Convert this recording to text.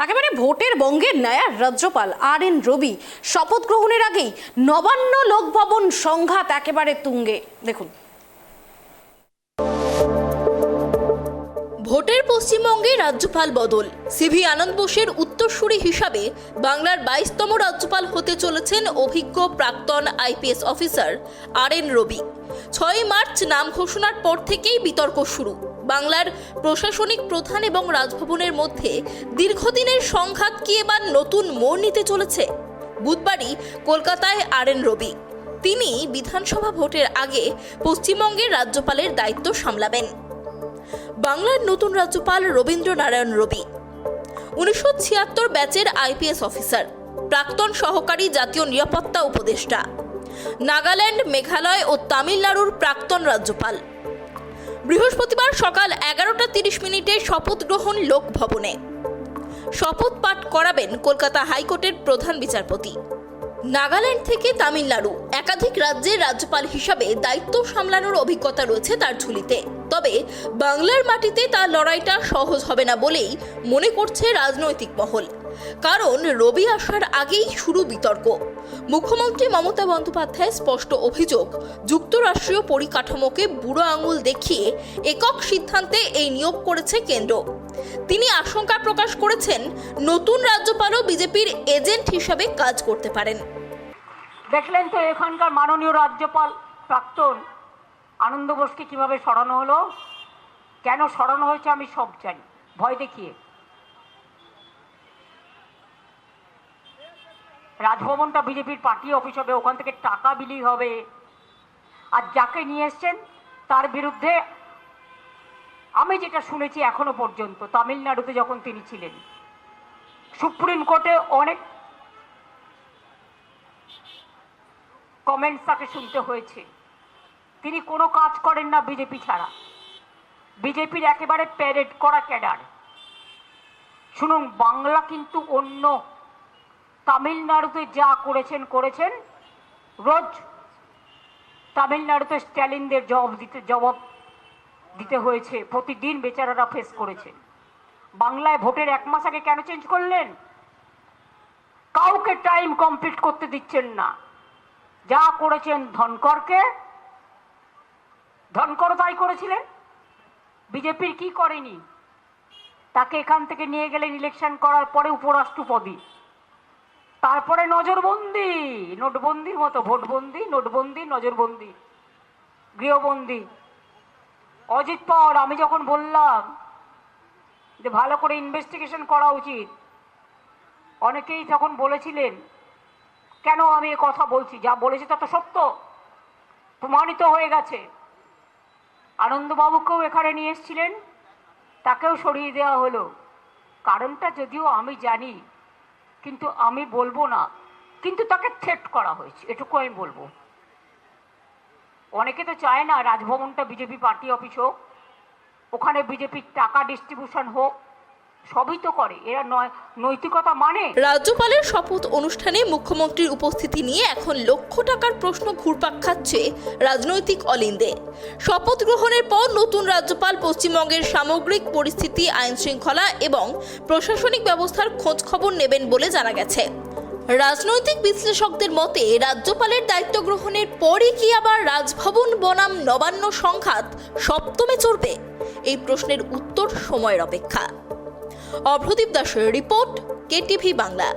একেবারে ভোটের বঙ্গের নায়ার রাজ্যপাল আর.এন. রবি শপথ গ্রহণের আগেই নবান্ন লোকভবন সংঘাত একেবারে তুঙ্গে। দেখুন, ভোটের পশ্চিমবঙ্গে রাজ্যপাল বদল। সিভি আনন্দ বোসের উত্তরসূরি হিসাবে বাংলার 22তম রাজ্যপাল হতে চলেছেন অভিজ্ঞ প্রাক্তন আইপিএস অফিসার আর.এন. রবি। 6 মার্চ নাম ঘোষণার পর থেকেই বিতর্ক শুরু। বাংলার প্রশাসনিক প্রধান এবং রাজভবনের মধ্যে দীর্ঘদিনের সংঘাত কি এবার নতুন মোড় নিতে চলেছে? বুধবারই কলকাতায় আর.এন. রবি। তিনি বিধানসভা ভোটের আগে পশ্চিমবঙ্গের রাজ্যপালের দায়িত্ব সামলাবেন। বাংলার নতুন রাজ্যপাল রবীন্দ্রনারায়ণ রবি 1976 ব্যাচের আইপিএস অফিসার, প্রাক্তন সহকারী জাতীয় নিরাপত্তা উপদেষ্টা, নাগাল্যান্ড, মেঘালয় ও তামিলনাড়ুর প্রাক্তন রাজ্যপাল। বৃহস্পতিবার সকাল 11:30 শপথ গ্রহণ লোকভবনে। শপথ পাঠ করাবেন কলকাতা হাইকোর্টের প্রধান বিচারপতি। নাগাল্যান্ড থেকে তামিলনাড়ু একাধিক রাজ্যের রাজ্যপাল হিসাবে দায়িত্ব সামলানোর অভিজ্ঞতা রয়েছে তার ঝুলিতে। তবে বাংলার মাটিতে তার লড়াইটা সহজ হবে না বলেই মনে করছে রাজনৈতিক মহল। কারণ রবি আসার আগেই শুরু বিতর্ক। মুখ্যমন্ত্রী মমতা বন্দ্যোপাধ্যায়ের স্পষ্ট অভিযোগ, যুক্তরাষ্ট্রীয় পরিকাঠামোকে বুড়ো আঙুল দেখিয়ে একক সিদ্ধান্তে এই নিয়োগ করেছে কেন্দ্র। তিনি আশঙ্কা প্রকাশ করেছেন নতুন রাজ্যপালও বিজেপির এজেন্ট হিসাবে কাজ করতে পারেন। দেখলেন তো এখানকার মাননীয় রাজ্যপাল প্রাক্তন আনন্দ বোসকে কিভাবে সরানো হলো। কেন সরানো হয়েছে আমি সব জানি, ভয় দেখিয়ে। রাজভবনটা বিজেপির পার্টি অফিস হবে, ওখান থেকে টাকা বিলি হবে। আর যাকে নিয়ে এসছেন তার বিরুদ্ধে আমি যেটা শুনেছি এখনো পর্যন্ত, তামিলনাড়ুতে যখন তিনি ছিলেন, সুপ্রিম কোর্টে অনেক কমেন্টস তাকে শুনতে হয়েছে। তিনি কোনো কাজ করেন না বিজেপি ছাড়া, বিজেপির একেবারে প্যারেড করা ক্যাডার। শুনুন, বাংলা কিন্তু অন্য। তামিলনাড়ুতে যা করেছেন রোজ তামিলনাড়ুতে স্ট্যালিনদের জবাব দিতে হয়েছে, প্রতিদিন বেচারারা ফেস করেছে। বাংলায় ভোটের 1 মাস আগে কেন চেঞ্জ করলেন? কাউকে টাইম কমপ্লিট করতে দিচ্ছেন না। যা করেছেন ধনকর তাই করেছিলেন। বিজেপির কি করেনি? তাকে এখান থেকে নিয়ে গেলেন ইলেকশন করার পরে উপরাষ্ট্রপতি, তারপরে নজরবন্দি, নোটবন্দির মতো ভোটবন্দি, নোটবন্দি, নজরবন্দি, গৃহবন্দি। অজিত পাওয়ার আমি যখন বললাম যে ভালো করে ইনভেস্টিগেশন করা উচিত, অনেকেই তখন বলেছিলেন কেন আমি এ কথা বলছি, যা বলেছি তা তো সত্য, প্রমাণিত হয়ে গেছে। আনন্দবাবুকেও এখানে নিয়ে এসেছিলেন, তাকেও সরিয়ে দেওয়া হলো। কারণটা যদিও আমি জানি, কিন্তু আমি বলবো না। কিন্তু তাকে থ্রেট করা হয়েছে, এটুকু আমি বলবো। অনেকে তো চায় না রাজভবনটা বিজেপি পার্টি অফিস হোক, ওখানে বিজেপির টাকা ডিস্ট্রিবিউশন হোক, সবই তো করে এরা। নৈতিকতা মানে। রাজ্যপালের শপথ অনুষ্ঠানে মুখ্যমন্ত্রীর উপস্থিতি নিয়ে এখন লক্ষ টাকার প্রশ্ন ঘুরপাক খাচ্ছে রাজনৈতিক অলিন্দে। শপথ গ্রহণের পর নতুন রাজ্যপাল পশ্চিমবঙ্গের সামগ্রিক পরিস্থিতি, আইন শৃঙ্খলা এবং প্রশাসনিক ব্যবস্থার খোঁজ খবর নেবেন বলে জানা গেছে। রাজনৈতিক বিশ্লেষকদের মতে রাজ্যপালের দায়িত্ব গ্রহণের পরই কি আবার রাজভবন বনাম নবান্ন সংঘাত সপ্তমে চড়বে? এই প্রশ্নের উত্তর সময়ের অপেক্ষা। অভ্রদীপ দাসের রিপোর্ট, কেটিভি বাংলা।